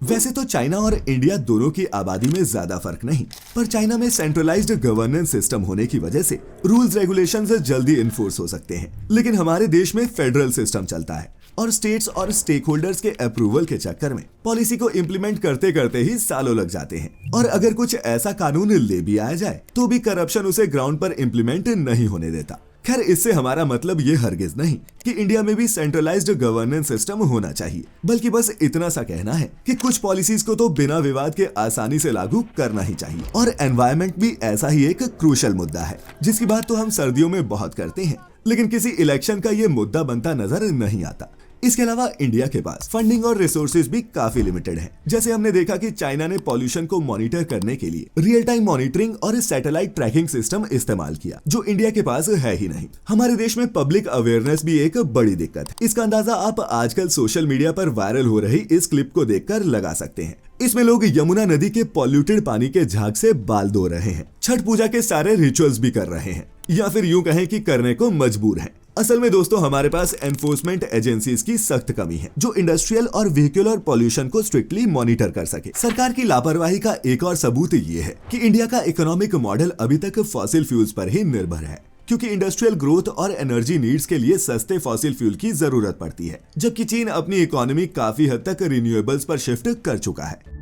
वैसे तो चाइना और इंडिया दोनों की आबादी में ज्यादा फर्क नहीं, पर चाइना में सेंट्रलाइज्ड गवर्नेंस सिस्टम होने की वजह से रूल्स रेगुलेशंस जल्दी इन्फोर्स हो सकते हैं। लेकिन हमारे देश में फेडरल सिस्टम चलता है और स्टेट्स और स्टेक होल्डर्स के अप्रूवल के चक्कर में पॉलिसी को इम्प्लीमेंट करते करते ही सालों लग जाते हैं। और अगर कुछ ऐसा कानून ले भी आया जाए तो भी करप्शन उसे ग्राउंड पर इम्प्लीमेंट नहीं होने देता। खैर, इससे हमारा मतलब ये हरगिज नहीं कि इंडिया में भी सेंट्रलाइज्ड गवर्नेंस सिस्टम होना चाहिए, बल्कि बस इतना सा कहना है कि कुछ पॉलिसीज को तो बिना विवाद के आसानी से लागू करना ही चाहिए। और एनवायरनमेंट भी ऐसा ही एक क्रूशल मुद्दा है जिसकी बात तो हम सर्दियों में बहुत करते हैं, लेकिन किसी इलेक्शन का ये मुद्दा बनता नजर नहीं आता। इसके अलावा इंडिया के पास फंडिंग और रिसोर्सेज भी काफी लिमिटेड हैं। जैसे हमने देखा कि चाइना ने पॉल्यूशन को मॉनिटर करने के लिए रियल टाइम मॉनिटरिंग और सैटेलाइट ट्रैकिंग सिस्टम इस्तेमाल किया, जो इंडिया के पास है ही नहीं। हमारे देश में पब्लिक अवेयरनेस भी एक बड़ी दिक्कत है। इसका अंदाजा आप आजकल सोशल मीडिया पर वायरल हो रही इस क्लिप को देखकर लगा सकते हैं। इसमें लोग यमुना नदी के पॉल्यूटेड पानी के झाग से बाल धो रहे हैं, छठ पूजा के सारे रिचुअल्स भी कर रहे हैं, या फिर यूं कहें कि करने को मजबूर हैं। असल में दोस्तों, हमारे पास एनफोर्समेंट एजेंसीज की सख्त कमी है जो इंडस्ट्रियल और व्हीक्यूलर पॉल्यूशन को स्ट्रिक्टली मॉनिटर कर सके। सरकार की लापरवाही का एक और सबूत ये है कि इंडिया का इकोनॉमिक मॉडल अभी तक फॉसिल फ्यूल्स पर ही निर्भर है, क्योंकि इंडस्ट्रियल ग्रोथ और एनर्जी नीड्स के लिए सस्ते फॉसिल फ्यूल की जरूरत पड़ती है, जबकि चीन अपनी इकोनॉमी काफी हद तक रिन्यूएबल्स पर शिफ्ट कर चुका है।